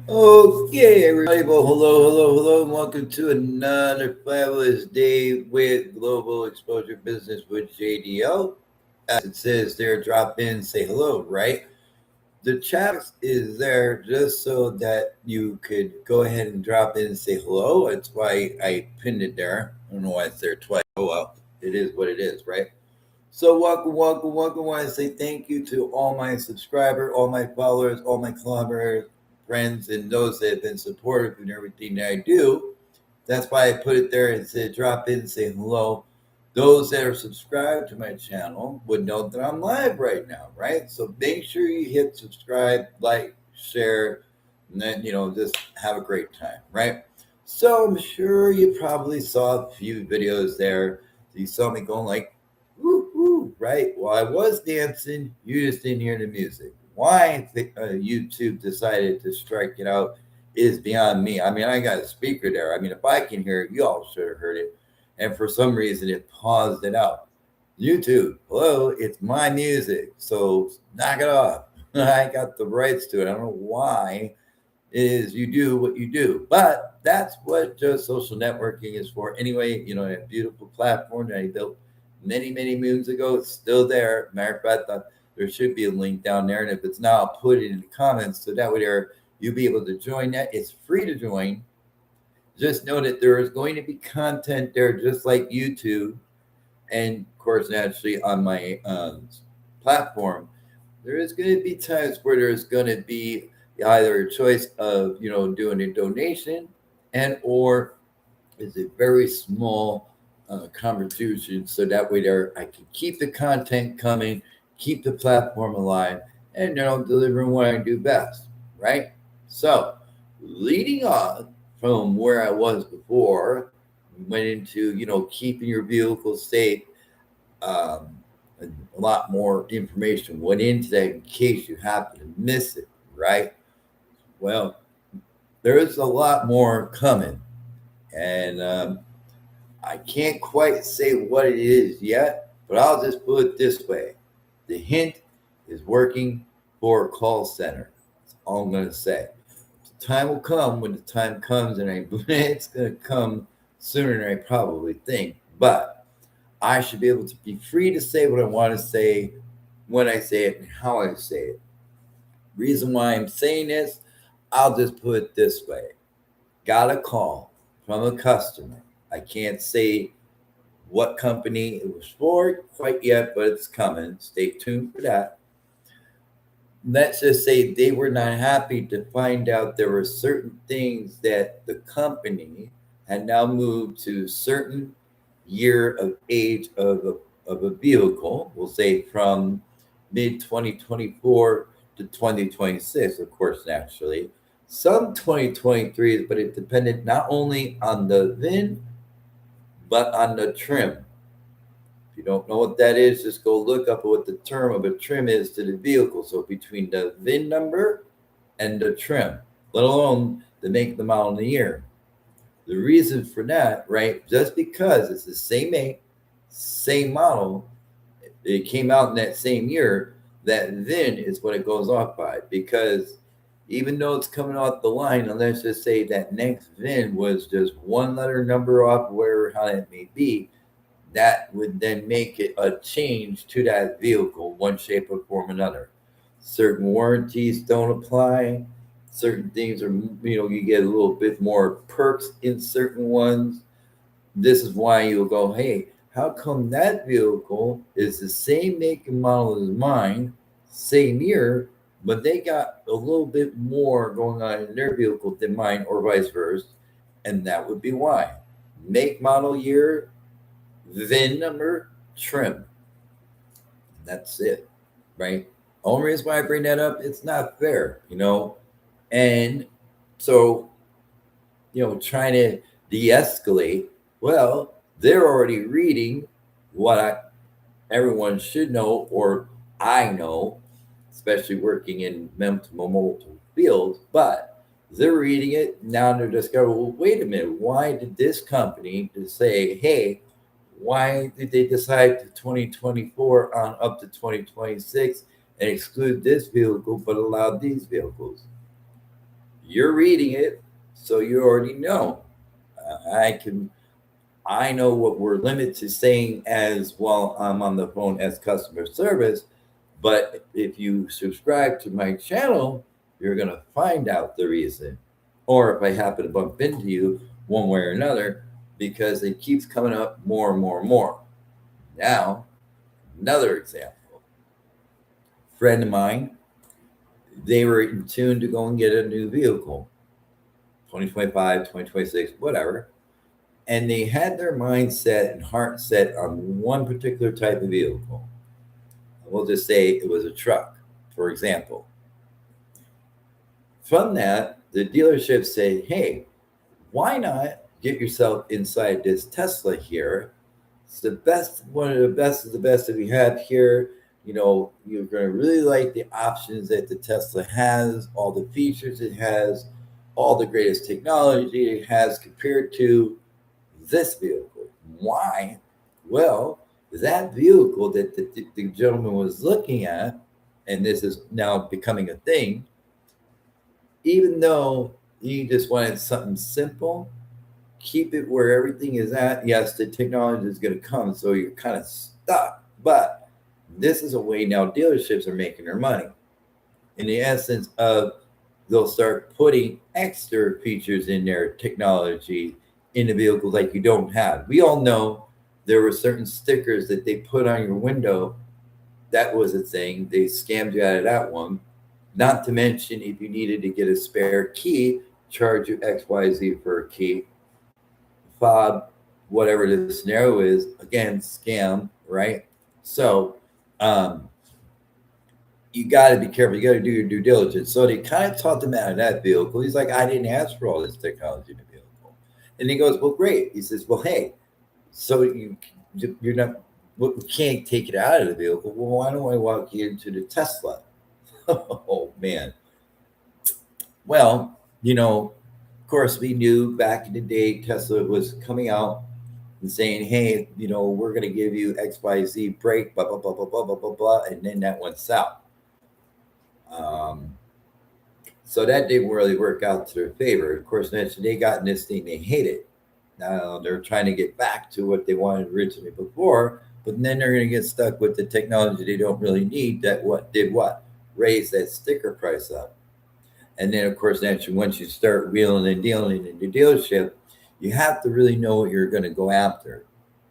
Okay, everybody. Well, hello, and welcome to another fabulous day with Global Exposure Business with JDL. As it says there, drop in, say hello, right? The chat is there just so that you could go ahead and drop in and say hello. That's why I pinned it there. I don't know why it's there twice. Oh, well, it is what it is, right? So welcome. I want to say thank you to all my subscribers, all my followers, all my collaborators, friends, and those that have been supportive in everything that I do. That's why I put it there and said drop in and say hello. Those that are subscribed to my channel would know that I'm live right now, right? So make sure you hit subscribe, like, share, and then just have a great time, right? So I'm sure you probably saw a few videos there. You saw me going like woo woo, right? Well, I was dancing. You just didn't hear the music. Why YouTube decided to strike it out is beyond me. I mean, I got a speaker there. I mean, if I can hear it, you all should have heard it. And for some reason, it paused it out. YouTube, hello, it's my music. So knock it off. I got the rights to it. I don't know why it is you do what you do. But that's what just social networking is for. Anyway, a beautiful platform that I built many moons ago. It's still there. Matter of fact, there should be a link down there. And if it's not, I'll put it in the comments so that way there you'll be able to join that. It's free to join. Just know that there is going to be content there just like YouTube. And of course, naturally on my platform, there is going to be times where there's going to be either a choice of doing a donation and or is a very small contribution, so that way there I can keep the content coming, keep the platform alive, and delivering what I do best, right? So leading on from where I was before, went into keeping your vehicle safe. um, a lot more information went into that in case you happen to miss it, right? Well, there is a lot more coming, and I can't quite say what it is yet, but I'll just put it this way: the hint is working for a call center. That's all I'm going to say. The time will come when the time comes, and I believe it's going to come sooner than I probably think. But I should be able to be free to say what I want to say when I say it and how I say it. Reason why I'm saying this, I'll just put it this way. Got a call from a customer. I can't say what company it was for quite yet, but it's coming. Stay tuned for that. Let's just say they were not happy to find out there were certain things that the company had now moved to certain year of age of a vehicle, we'll say from mid 2024 to 2026, of course, naturally. Some 2023, but it depended not only on the VIN, but on the trim. If you don't know what that is, just go look up what the term of a trim is to the vehicle. So between the VIN number and the trim, let alone the make, the model, and the year. The reason for that, right? Just because it's the same make, same model, it came out in that same year, that VIN is what it goes off by. Because even though it's coming off the line, and let's just say that next VIN was just one letter number off, wherever how that may be, that would then make it a change to that vehicle, one shape or form or another. Certain warranties don't apply. Certain things are, you get a little bit more perks in certain ones. This is why you'll go, hey, how come that vehicle is the same make and model as mine, same year, but they got a little bit more going on in their vehicle than mine, or vice versa? And that would be why. Make, model, year, VIN number, trim. That's it, right? Only reason why I bring that up, it's not fair. And so, trying to de-escalate, well, they're already reading what everyone should know, or I know, especially working in multiple fields, but they're reading it now. They're discovering, well, wait a minute, why did this company say, hey, why did they decide to 2024 on up to 2026 and exclude this vehicle but allow these vehicles? You're reading it, so you already know. I know what we're limited to saying as well. I'm on the phone as customer service, but if you subscribe to my channel, you're gonna find out the reason. Or if I happen to bump into you one way or another, because it keeps coming up more and more and more. Now, another example. Friend of mine, they were in tune to go and get a new vehicle, 2025, 2026, whatever. And they had their mindset and heart set on one particular type of vehicle. We'll just say it was a truck, for example. From that, the dealership said, hey, why not get yourself inside this Tesla here? It's the best, one of the best of the best that we have here. You know, you're going to really like the options that the Tesla has, all the features it has, all the greatest technology it has compared to this vehicle. Why? Well, that vehicle that the gentleman was looking at, and this is now becoming a thing, even though you just wanted something simple, keep it where everything is at. Yes, the technology is going to come, so you're kind of stuck. But this is a way now dealerships are making their money. In the essence of they'll start putting extra features in their technology in the vehicle like you don't have. We all know there were certain stickers that they put on your window. That was a thing. They scammed you out of that one. Not to mention, if you needed to get a spare key, charge you XYZ for a key, fob, whatever the scenario is. Again, scam, right? So, you got to be careful. You got to do your due diligence. So they kind of taught him out of that vehicle. He's like, I didn't ask for all this technology in the vehicle. And he goes, well, great. He says, well, hey, so you're not, well, we can't take it out of the vehicle. Well, why don't I walk you into the Tesla? Oh, man. Well, of course, we knew back in the day Tesla was coming out and saying, hey, we're going to give you XYZ break, blah, blah, blah, blah, blah, blah, blah, blah. And then that went south. Um, so that didn't really work out to their favor. Of course, they got in this thing they hated. Now they're trying to get back to what they wanted originally before, but then they're going to get stuck with the technology they don't really need. That what raise that sticker price up. And then, of course, naturally, once you start wheeling and dealing in the dealership, you have to really know what you're going to go after.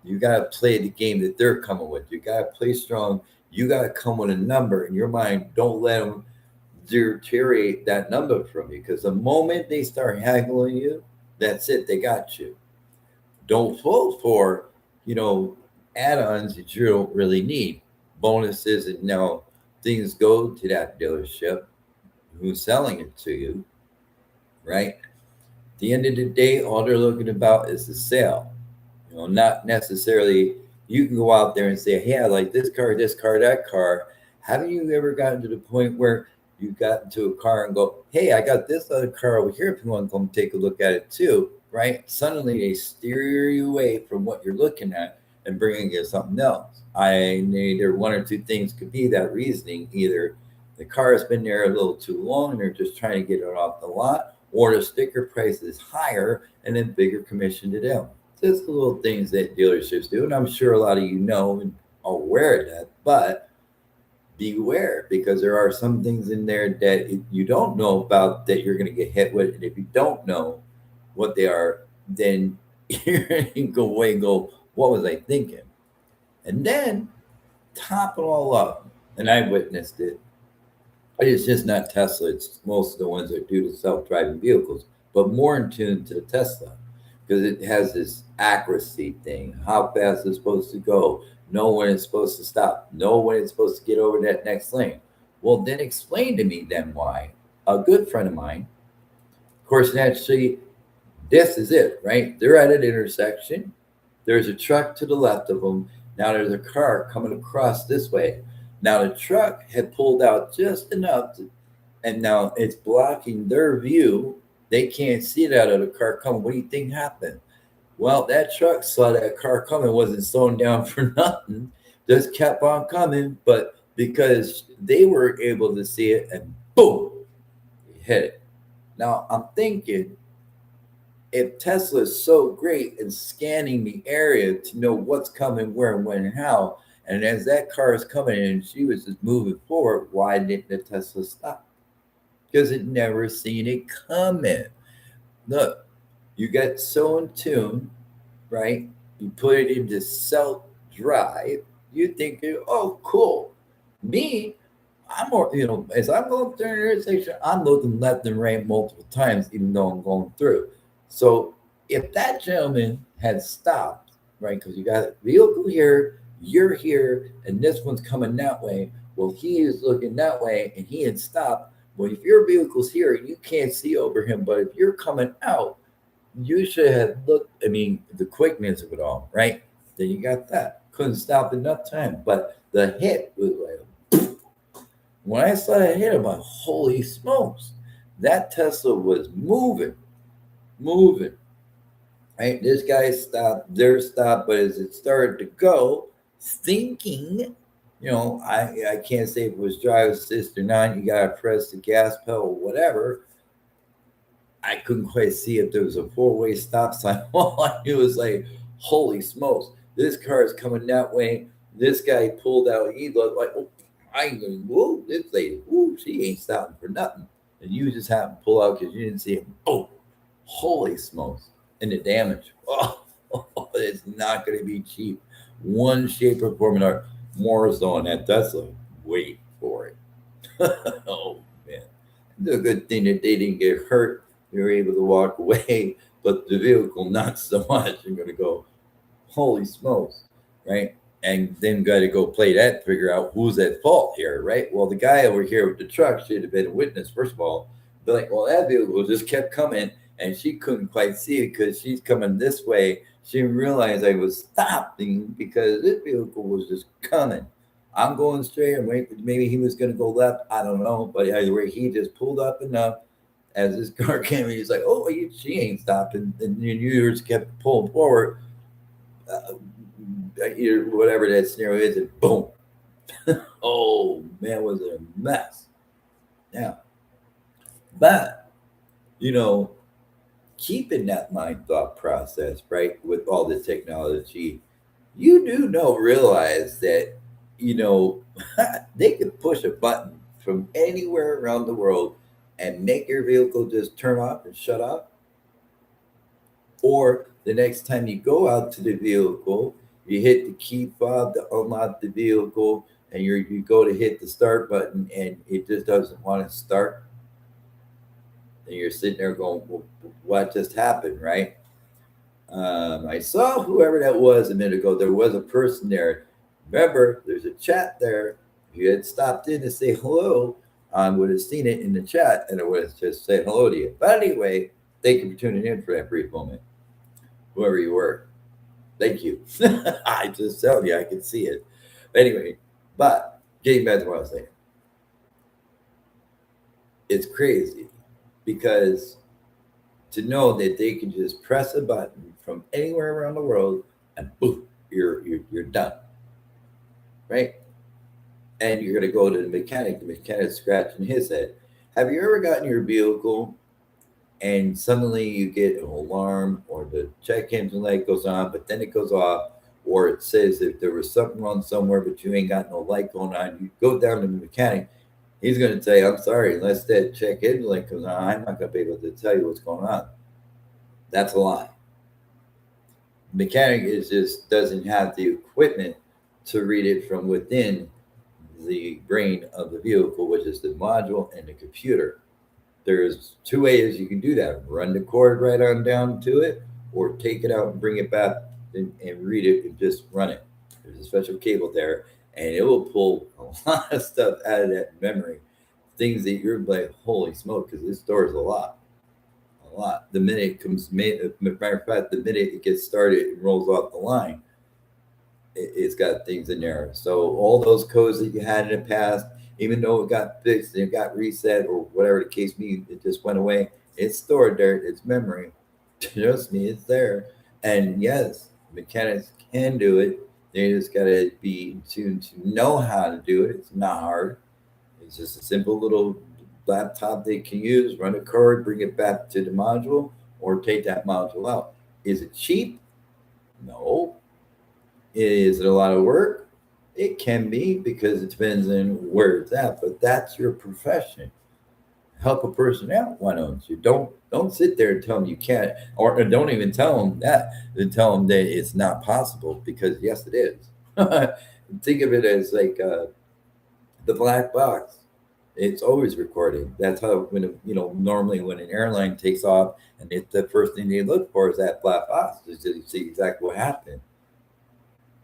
You got to play the game that they're coming with. You got to play strong. You got to come with a number in your mind. Don't let them deteriorate that number from you, because the moment they start haggling you, that's it. They got you. Don't fall for, add-ons that you don't really need, bonuses, and now things go to that dealership who's selling it to you, right? At the end of the day, all they're looking about is the sale. Not necessarily you can go out there and say, hey, I like this car, that car. Haven't you ever gotten to the point where you got into a car and go, hey, I got this other car over here if you want to come take a look at it too, right? Suddenly they steer you away from what you're looking at and bringing you something else. Either one or two things could be that reasoning. Either the car has been there a little too long and they're just trying to get it off the lot, or the sticker price is higher and then bigger commission to them. Just the little things that dealerships do. And I'm sure a lot of you know and are aware of that, but beware, because there are some things in there that you don't know about that you're going to get hit with. And if you don't know what they are, then you're going to go away and go, what was I thinking? And then top it all up, and I witnessed it. It's just not Tesla. It's most of the ones that do the self-driving vehicles, but more in tune to the Tesla, because it has this accuracy thing. How fast it's supposed to go. Know when it's supposed to stop. Know when it's supposed to get over that next lane. Well, then explain to me then why. A good friend of mine, of course, naturally, this is it, right? They're at an intersection. There's a truck to the left of them. Now there's a car coming across this way. Now the truck had pulled out just enough, and now it's blocking their view. They can't see that other car coming. What do you think happened? Well, that truck saw that car coming, wasn't slowing down for nothing, just kept on coming. But because they were able to see it, and boom, it hit it. Now I'm thinking, if Tesla is so great in scanning the area to know what's coming, where, when, and how, and as that car is coming in, and she was just moving forward, why didn't the Tesla stop? Because it never seen it coming. Look, you get so in tune, right? You put it into self drive. You think, oh, cool. Me, I'm more, as I'm going through an intersection, I'm looking left and right multiple times, even though I'm going through. So if that gentleman had stopped, right, because you got a vehicle here, you're here, and this one's coming that way. Well, he is looking that way, and he had stopped. Well, if your vehicle's here, you can't see over him. But if you're coming out, you should have looked. I mean, the quickness of it all, right? Then you got that. Couldn't stop enough time. But the hit was like, when I saw that hit, I'm like, holy smokes. That Tesla was moving, moving. Right? This guy stopped, their stopped, but as it started to go, thinking, I can't say if it was drive assist or not, you gotta press the gas pedal, whatever. I couldn't quite see if there was a four-way stop sign. All I knew was like, holy smokes, this car is coming that way. This guy pulled out. He looked like, oh, I ain't gonna move. This lady, ooh, she ain't stopping for nothing. And you just happened to pull out because you didn't see him. Oh, holy smokes. And the damage. Oh, it's not going to be cheap. One shape or form or more so on that Tesla. Wait for it. Oh, man. It's a good thing that they didn't get hurt. They were able to walk away, but the vehicle not so much. You're going to go, holy smokes, right? And then got to go play that, figure out who's at fault here, right? Well, the guy over here with the truck should have been a witness, first of all. Be like, well, that vehicle just kept coming, and she couldn't quite see it because she's coming this way. She didn't realize I was stopping because this vehicle was just coming. I'm going straight. I'm waiting. Maybe he was going to go left. I don't know. But either way, he just pulled up enough as this car came. He's like, "Oh, she ain't stopping," and you just kept pulling forward. Whatever that scenario is, and boom. Oh man, was it a mess? Yeah, but you know, keeping that mind thought process right with all the technology, you do know realize that you know they can push a button from anywhere around the world and make your vehicle just turn off and shut off. Or the next time you go out to the vehicle, you hit the key fob to unlock the vehicle, and you go to hit the start button, and it just doesn't want to start. And you're sitting there going, well, "What just happened?" Right? I saw whoever that was a minute ago. There was a person there. Remember, there's a chat there. If you had stopped in to say hello, I would have seen it in the chat, and I would have just said hello to you. But anyway, thank you for tuning in for that brief moment, whoever you were. Thank you. I just tell you, I can see it. Anyway, but getting back to what I was saying, it's crazy because to know that they can just press a button from anywhere around the world and boom, you're done, right? And you're gonna go to the mechanic. The mechanic's scratching his head. Have you ever gotten your vehicle and suddenly you get an alarm or the check engine light goes on, but then it goes off, or it says if there was something wrong somewhere, but you ain't got no light going on, you go down to the mechanic. He's going to say, I'm sorry, unless that check engine light comes on, I'm not going to be able to tell you what's going on. That's a lie. Mechanic is just doesn't have the equipment to read it from within the brain of the vehicle, which is the module and the computer. There's two ways you can do that: run the cord right on down to it, or take it out and bring it back and read it and just run it. There's a special cable there, and it will pull a lot of stuff out of that memory. Things that you're like, holy smoke, because this stores a lot. A lot. The minute it comes, matter of fact, the minute it gets started and rolls off the line, it's got things in there. So all those codes that you had in the past, even though it got fixed and it got reset or whatever the case may be, it just went away. It's stored there. It's memory. Trust me, it's there. And yes, mechanics can do it. They just got to be in tune to know how to do it. It's not hard. It's just a simple little laptop they can use, run a card, bring it back to the module, or take that module out. Is it cheap? No. Is it a lot of work? It can be, because it depends on where it's at, but that's your profession. Help a person out. Why don't you? Don't sit there and tell them you can't, or don't even tell them that. Then tell them that it's not possible, because yes, it is. Think of it as like the black box. It's always recording. That's how, when normally when an airline takes off, and the first thing they look for is that black box, to see exactly what happened.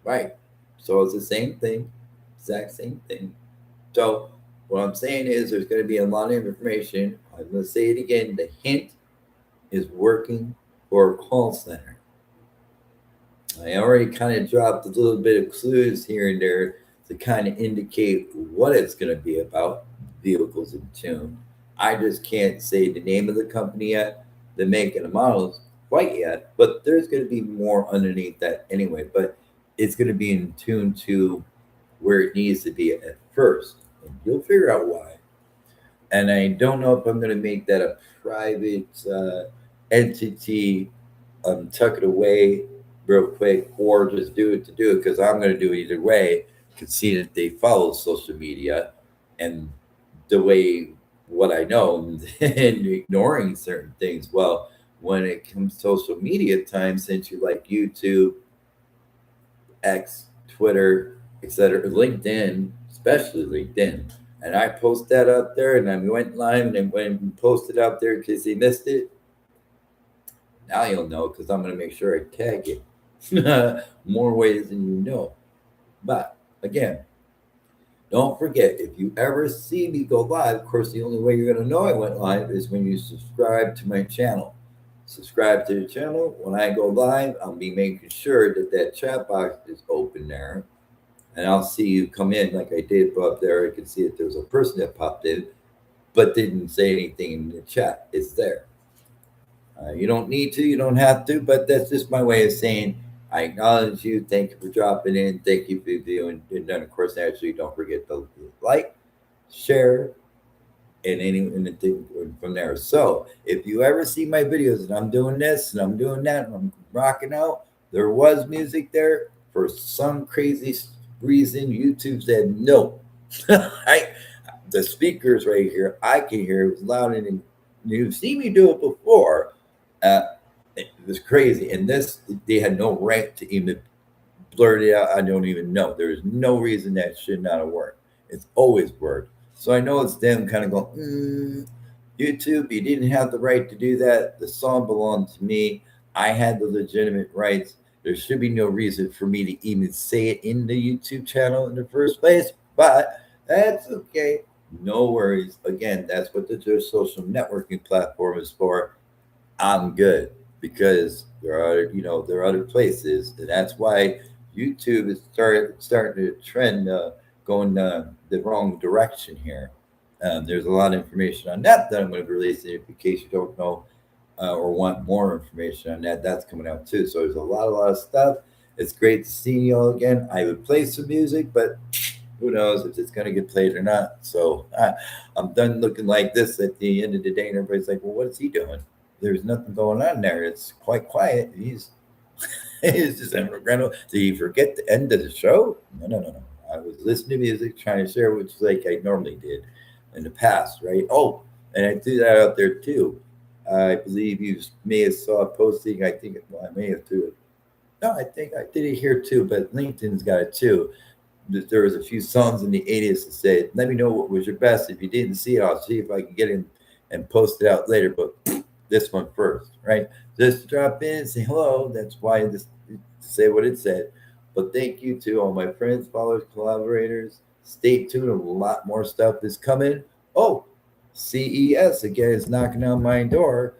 Right. So it's the same thing, exact same thing. So what I'm saying is, there's going to be a lot of information. I'm going to say it again. The hint is working for a call center. I already kind of dropped a little bit of clues here and there to kind of indicate what it's going to be about. Vehicles in tune. I just can't say the name of the company yet, the make and the models quite yet, but there's going to be more underneath that anyway. But it's going to be in tune to where it needs to be at first, and you'll figure out why. And I don't know if I'm going to make that a private entity, tuck it away real quick, or just do it to do it, because I'm going to do it either way. You can see that they follow social media and the way what I know, and ignoring certain things. Well, when it comes to social media time, since you like YouTube, X, Twitter, etc., LinkedIn, especially LinkedIn. And I post that out there, and I went live and then went and posted out there in case they missed it. Now you'll know, because I'm going to make sure I tag it more ways than you know. But again, don't forget, if you ever see me go live, of course, the only way you're going to know I went live is when you subscribe to my channel. Subscribe to the channel. When I go live, I'll be making sure that that chat box is open there. And I'll see you come in like I did up there. I can see that there's a person that popped in, but didn't say anything in the chat. It's there. You don't need to, you don't have to, but that's just my way of saying I acknowledge you. Thank you for dropping in. Thank you for viewing. And then, of course, actually, don't forget to like, share, and anything from there. So if you ever see my videos and I'm doing this and I'm doing that and I'm rocking out, there was music there. For some crazy reason, YouTube said no. The speakers right here, I can hear it was loud, and you've seen me do it before. It was crazy. And this, they had no right to even blurt it out. I don't even know. There's no reason that should not have worked. It's always worked. So I know it's them kind of going, YouTube, you didn't have the right to do that. The song belonged to me. I had the legitimate rights. There should be no reason for me to even say it in the YouTube channel in the first place, but that's okay. No worries. Again, that's what the social networking platform is for. I'm good, because there are, there are other places, and that's why YouTube is starting to trend, going the wrong direction here. There's a lot of information on that I'm going to release. In case you don't know, or want more information on that, that's coming out too. So there's a lot of stuff. It's great to see you all again. I would play some music, but who knows if it's going to get played or not. So I'm done looking like this at the end of the day, and everybody's like, well, what is he doing? There's nothing going on there. It's quite quiet. He's just in Did you forget the end of the show? No. I was listening to music, trying to share, which is like I normally did in the past, right? Oh, and I threw that out there too. I believe you may have saw a posting. I think, well, I may have threw it. No, I think I did it here too, but LinkedIn's got it too. There was a few songs in the 80s that said, let me know what was your best. If you didn't see it, I'll see if I can get it and post it out later. But this one first, right? Just drop in, say hello. That's why this say what it said. But thank you to all my friends, followers, collaborators. Stay tuned. A lot more stuff is coming. Oh, CES again is knocking on my door.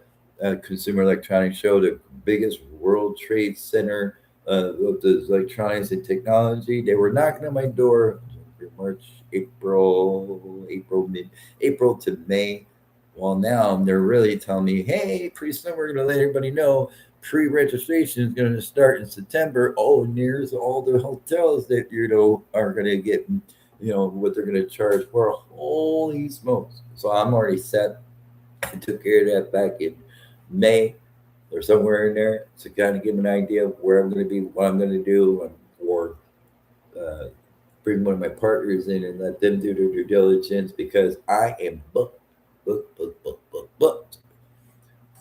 Consumer Electronics Show, the biggest World Trade Center of the electronics and technology. They were knocking on my door March, April to May. Well, now they're really telling me, hey, pretty soon we're going to let everybody know pre-registration is going to start in September. Oh, and here's all the hotels that are going to get what they're going to charge for. Holy smokes. So I'm already set. I took care of that back in May or somewhere in there to kind of give an idea of where I'm going to be, what I'm going to do, or uh, bring one of my partners in and let them do their due diligence because I am booked, booked, booked, booked, booked, booked.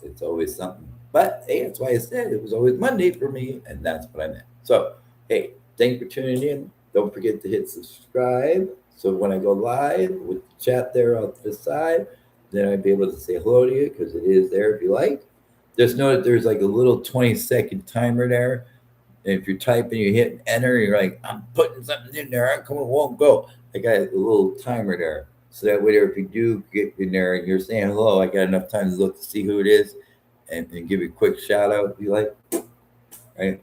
It's always something. But hey, that's why I said it was always Monday for me, and that's what I meant. So, hey, thanks for tuning in. Don't forget to hit subscribe. So when I go live with the chat there off the side, then I'd be able to say hello to you because it is there if you like. Just know that there's like a little 20-second timer there. And if you're typing, you hit enter, you're like, I'm putting something in there. How come it won't go? I got a little timer there. So that way, if you do get in there and you're saying hello, I got enough time to look to see who it is and give you a quick shout out if you like. Right.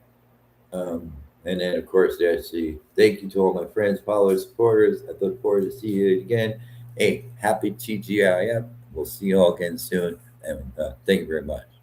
And then, of course, there's the thank you to all my friends, followers, supporters. I look forward to see you again. Hey, happy TGIF. We'll see you all again soon. And thank you very much.